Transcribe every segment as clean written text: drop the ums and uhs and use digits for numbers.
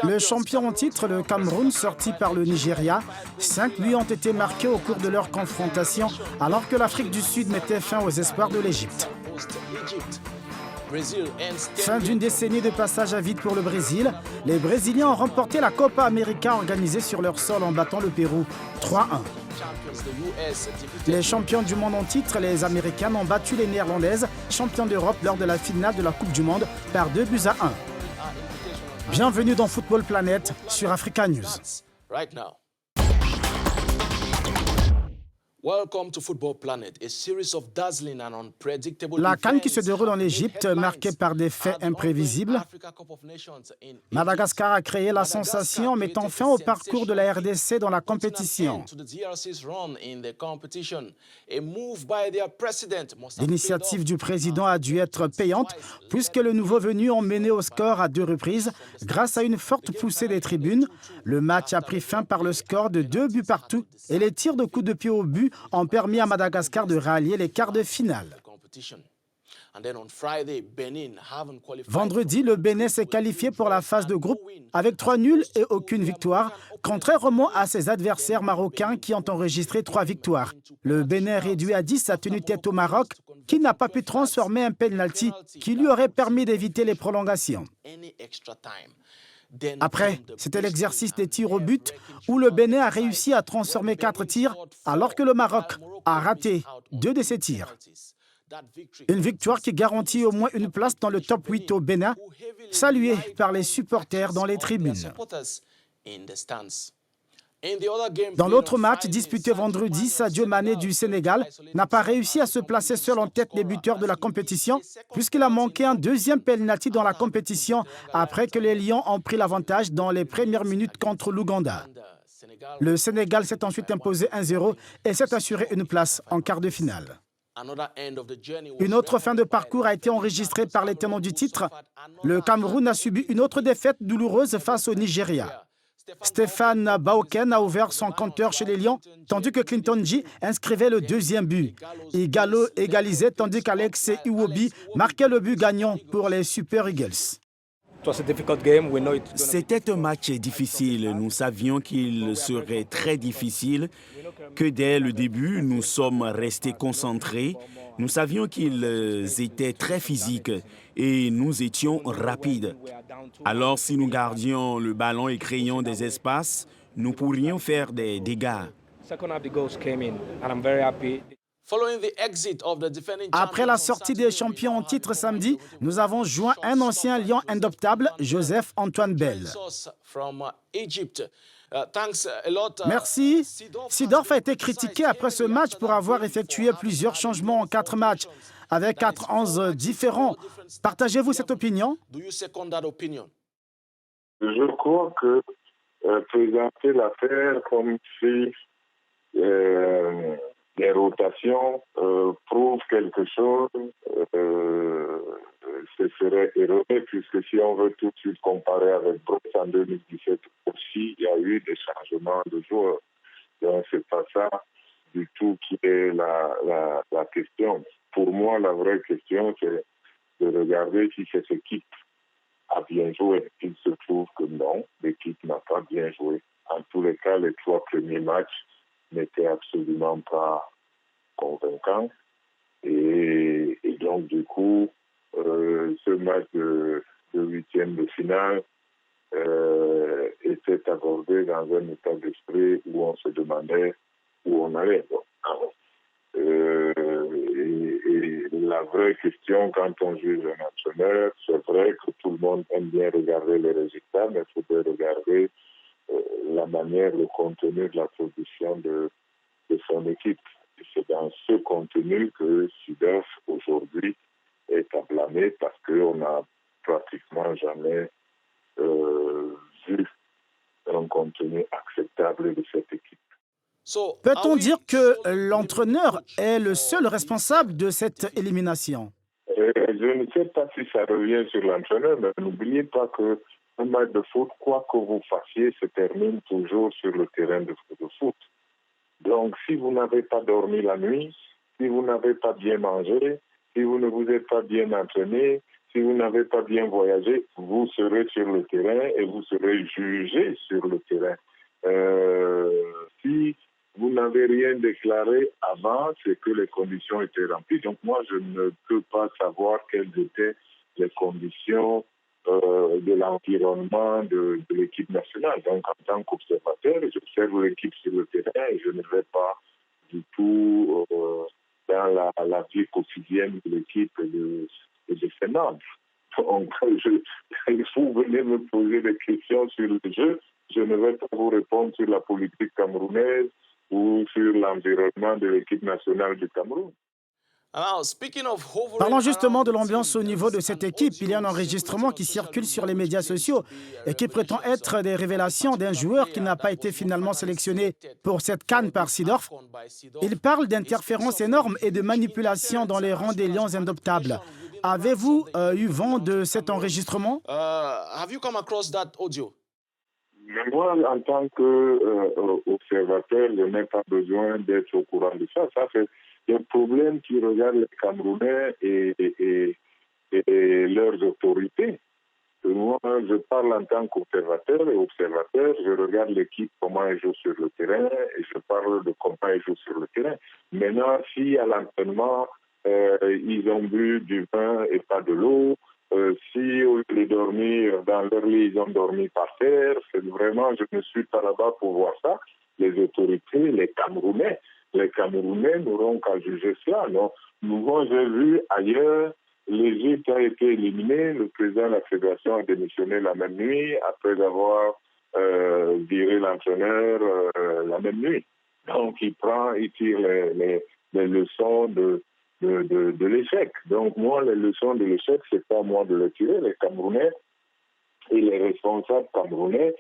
Le champion en titre, le Cameroun, sorti par le Nigeria, 5 buts ont été marqués au cours de leur confrontation, alors que l'Afrique du Sud mettait fin aux espoirs de l'Égypte. Fin d'une décennie de passage à vide pour le Brésil, les Brésiliens ont remporté la Copa América organisée sur leur sol en battant le Pérou 3-1. Les champions du monde en titre, les Américains, ont battu les Néerlandaises, champions d'Europe lors de la finale de la Coupe du Monde par 2-1. Bienvenue dans Football Planet sur Africa News. La CAN qui se déroule en Égypte, marquée par des faits imprévisibles. Madagascar a créé la sensation en mettant fin au parcours de la RDC dans la compétition. L'initiative du président a dû être payante puisque le nouveau venu ont mené au score à 2 reprises grâce à une forte poussée des tribunes. Le match a pris fin par le score de 2 buts partout et les tirs de coups de pied au but ont permis à Madagascar de rallier les quarts de finale. Vendredi, le Bénin s'est qualifié pour la phase de groupe avec 3 nuls et aucune victoire, contrairement à ses adversaires marocains qui ont enregistré 3 victoires. Le Bénin réduit à 10 a tenu tête au Maroc, qui n'a pas pu transformer un penalty qui lui aurait permis d'éviter les prolongations. Après, c'était l'exercice des tirs au but où le Bénin a réussi à transformer 4 tirs alors que le Maroc a raté 2 de ses tirs. Une victoire qui garantit au moins une place dans le top 8 au Bénin, saluée par les supporters dans les tribunes. Dans l'autre match disputé vendredi, Sadio Mané du Sénégal n'a pas réussi à se placer seul en tête des buteurs de la compétition puisqu'il a manqué un 2e penalty dans la compétition après que les Lions ont pris l'avantage dans les premières minutes contre l'Ouganda. Le Sénégal s'est ensuite imposé 1-0 et s'est assuré une place en quart de finale. Une autre fin de parcours a été enregistrée par les tenants du titre. Le Cameroun a subi une autre défaite douloureuse face au Nigeria. Stéphane Baoken a ouvert son compteur chez les Lions, tandis que Clinton G inscrivait le 2e but. Igalo égalisait, tandis qu'Alex Iwobi marquait le but gagnant pour les Super Eagles. C'était un match difficile. Nous savions qu'il serait très difficile, que dès le début, nous sommes restés concentrés. Nous savions qu'ils étaient très physiques et nous étions rapides. Alors, si nous gardions le ballon et créions des espaces, nous pourrions faire des dégâts. Après la sortie des champions en titre samedi, nous avons joint un ancien lion indoptable, Joseph Antoine Bell. Merci. Seedorf a été critiqué après ce match pour avoir effectué plusieurs changements en 4 matchs, avec 4 11 différents. Partagez-vous cette opinion? Je crois que présenter l'affaire comme si les rotations prouvent quelque chose, ce serait erroné, puisque si on veut tout de suite comparer avec Brest en 2017 aussi, il y a eu des changements de joueurs. Donc c'est pas ça du tout qui est la question. Pour moi, la vraie question, c'est de regarder si cette équipe a bien joué. Il se trouve que non, l'équipe n'a pas bien joué. En tous les cas, les 3 premiers matchs n'étaient absolument pas convaincants. Et donc, du coup, ce match de 8e de finale était abordé dans un état d'esprit où on se demandait où on allait. Et la vraie question, quand on juge un entraîneur, c'est vrai que tout le monde aime bien regarder les résultats, mais il faut regarder la manière, le contenu de la production de son équipe. Et c'est dans ce contenu que Seedorf, aujourd'hui, est à blâmer parce qu'on n'a pratiquement jamais vu un contenu acceptable de cette équipe. Peut-on dire que l'entraîneur est le seul responsable de cette élimination? Je ne sais pas si ça revient sur l'entraîneur, mais n'oubliez pas que un match de foot, quoi que vous fassiez, se termine toujours sur le terrain de foot. Donc, si vous n'avez pas dormi la nuit, si vous n'avez pas bien mangé, si vous ne vous êtes pas bien entraîné, Si vous n'avez pas bien voyagé, vous serez sur le terrain et vous serez jugé sur le terrain. Si vous n'avez rien déclaré avant, c'est que les conditions étaient remplies. Donc moi, je ne peux pas savoir quelles étaient les conditions de l'environnement de l'équipe nationale. Donc en tant qu'observateur, j'observe l'équipe sur le terrain et je ne vais pas du tout dans la vie quotidienne de l'équipe et de ses membres. Donc, vous venez me poser des questions sur le jeu, je ne vais pas vous répondre sur la politique camerounaise ou sur l'environnement de l'équipe nationale du Cameroun. Parlons justement de l'ambiance au niveau de cette équipe. Il y a un enregistrement qui circule sur les médias sociaux et qui prétend être des révélations d'un joueur qui n'a pas été finalement sélectionné pour cette CAN par Seedorf. Il parle d'interférences énormes et de manipulation dans les rangs des Lions indoptables. Avez-vous eu vent de cet enregistrement? Mais moi, en tant qu'observateur, je n'ai pas besoin d'être au courant de ça. Ça, c'est un problème qui regarde les Camerounais et leurs autorités. Moi, je parle en tant qu'observateur et observateur, je regarde l'équipe, comment elle joue sur le terrain et je parle de comment elle joue sur le terrain. Maintenant, si à l'entraînement, ils ont bu du vin et pas de l'eau, si au lieu de dormir dans leur lit, ils ont dormi par terre, c'est vraiment, je ne suis pas là-bas pour voir ça. Les autorités, les Camerounais n'auront qu'à juger cela. Non, nous, j'ai vu ailleurs, l'Égypte a été éliminée, le président de la fédération a démissionné la même nuit après avoir viré l'entraîneur la même nuit. Donc il tire les leçons de l'échec. Donc moi, les leçons de l'échec, c'est pas moi de les tirer. Les Camerounais et les responsables camerounais,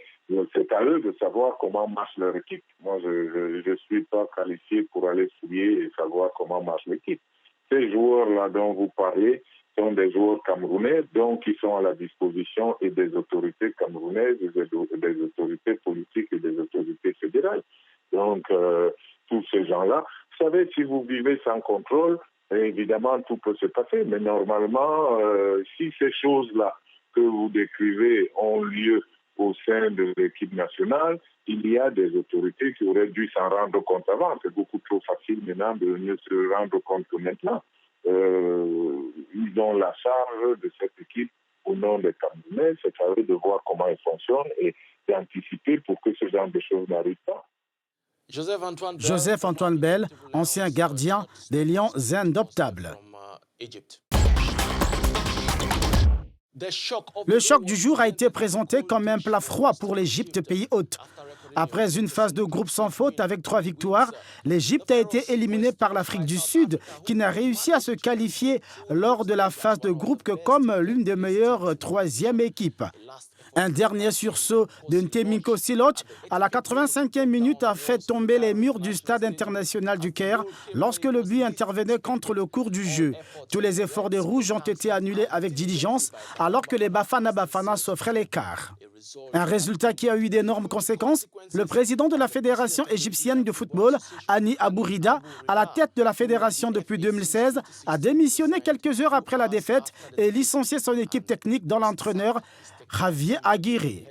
c'est à eux de savoir comment marche leur équipe. Moi, je suis pas qualifié pour aller fouiller et savoir comment marche l'équipe. Ces joueurs-là dont vous parlez sont des joueurs camerounais, donc ils sont à la disposition et des autorités camerounaises, des autorités politiques et des autorités fédérales. Donc, tous ces gens-là, vous savez, si vous vivez sans contrôle, évidemment, tout peut se passer, mais normalement, si ces choses-là que vous décrivez ont lieu au sein de l'équipe nationale, il y a des autorités qui auraient dû s'en rendre compte avant. C'est beaucoup trop facile maintenant de mieux se rendre compte que maintenant. Ils ont la charge de cette équipe au nom des Camerounais. C'est à eux de voir comment elle fonctionne et d'anticiper pour que ce genre de choses n'arrivent pas. Joseph-Antoine Bell, ancien gardien des Lions indoptables. Le choc du jour a été présenté comme un plat froid pour l'Égypte, pays hôte. Après une phase de groupe sans faute avec 3 victoires, l'Égypte a été éliminée par l'Afrique du Sud, qui n'a réussi à se qualifier lors de la phase de groupe que comme l'une des meilleures 3e équipes. Un dernier sursaut de Ntemiko Siloch à la 85e minute a fait tomber les murs du stade international du Caire lorsque le but intervenait contre le cours du jeu. Tous les efforts des Rouges ont été annulés avec diligence alors que les Bafana Bafana s'offraient l'écart. Un résultat qui a eu d'énormes conséquences. Le président de la Fédération égyptienne de football, Hani Abourida, à la tête de la fédération depuis 2016, a démissionné quelques heures après la défaite et licencié son équipe technique dont l'entraîneur Javier Aguirre.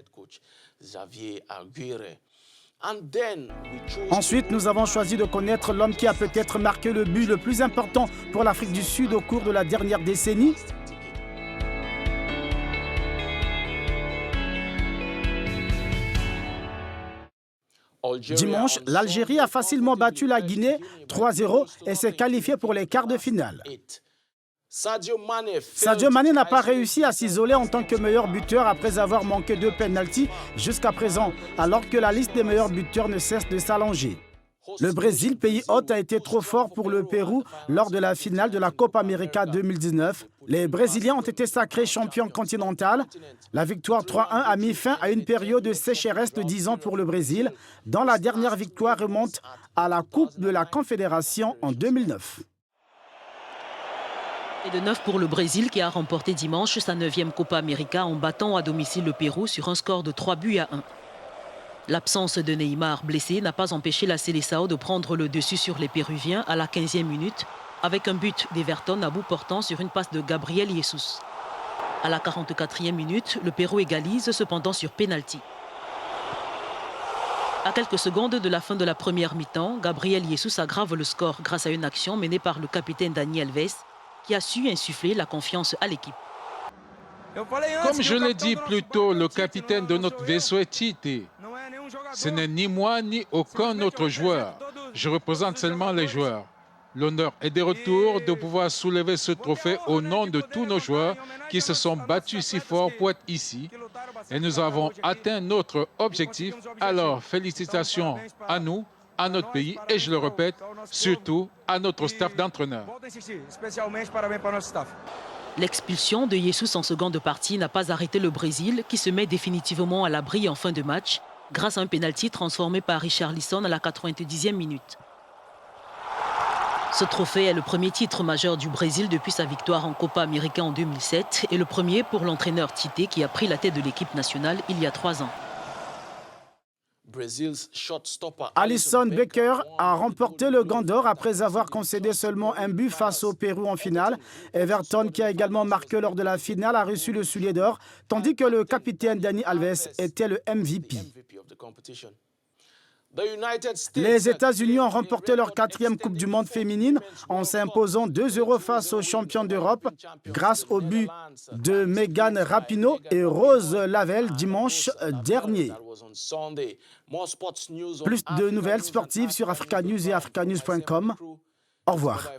Ensuite, nous avons choisi de connaître l'homme qui a peut-être marqué le but le plus important pour l'Afrique du Sud au cours de la dernière décennie. Dimanche, l'Algérie a facilement battu la Guinée 3-0 et s'est qualifiée pour les quarts de finale. Sadio Mané n'a pas réussi à s'isoler en tant que meilleur buteur après avoir manqué 2 pénaltys jusqu'à présent, alors que la liste des meilleurs buteurs ne cesse de s'allonger. Le Brésil, pays hôte, a été trop fort pour le Pérou lors de la finale de la Copa América 2019. Les Brésiliens ont été sacrés champions continentaux. La victoire 3-1 a mis fin à une période de sécheresse de 10 ans pour le Brésil, dont la dernière victoire remonte à la Coupe de la Confédération en 2009. Et de 9 pour le Brésil qui a remporté dimanche sa 9e Copa América en battant à domicile le Pérou sur un score de 3-1. L'absence de Neymar blessé n'a pas empêché la Seleção de prendre le dessus sur les Péruviens à la 15e minute avec un but d'Everton à bout portant sur une passe de Gabriel Jesus. À la 44e minute, le Pérou égalise cependant sur pénalty. À quelques secondes de la fin de la première mi-temps, Gabriel Jesus aggrave le score grâce à une action menée par le capitaine Dani Alves qui a su insuffler la confiance à l'équipe. Comme je l'ai dit plus tôt, le capitaine de notre vaisseau est Tite. Ce n'est ni moi ni aucun autre joueur. Je représente seulement les joueurs. L'honneur est de retour de pouvoir soulever ce trophée au nom de tous nos joueurs qui se sont battus si fort pour être ici. Et nous avons atteint notre objectif. Alors, félicitations à nous, à notre pays et, je le répète, surtout à notre staff d'entraîneurs. L'expulsion de Jesus en seconde partie n'a pas arrêté le Brésil qui se met définitivement à l'abri en fin de match grâce à un pénalty transformé par Richarlison à la 90e minute. Ce trophée est le premier titre majeur du Brésil depuis sa victoire en Copa América en 2007 et le premier pour l'entraîneur Tite qui a pris la tête de l'équipe nationale il y a 3 ans. Alisson Becker a remporté le Gant d'Or après avoir concédé seulement un but face au Pérou en finale. Everton, qui a également marqué lors de la finale, a reçu le soulier d'or, tandis que le capitaine Dani Alves était le MVP. Les États-Unis ont remporté leur 4e Coupe du Monde féminine en s'imposant 2-0 face aux champions d'Europe grâce au but de Megan Rapinoe et Rose Lavelle dimanche dernier. Plus de nouvelles sportives sur Africa News et africanews.com. Au revoir.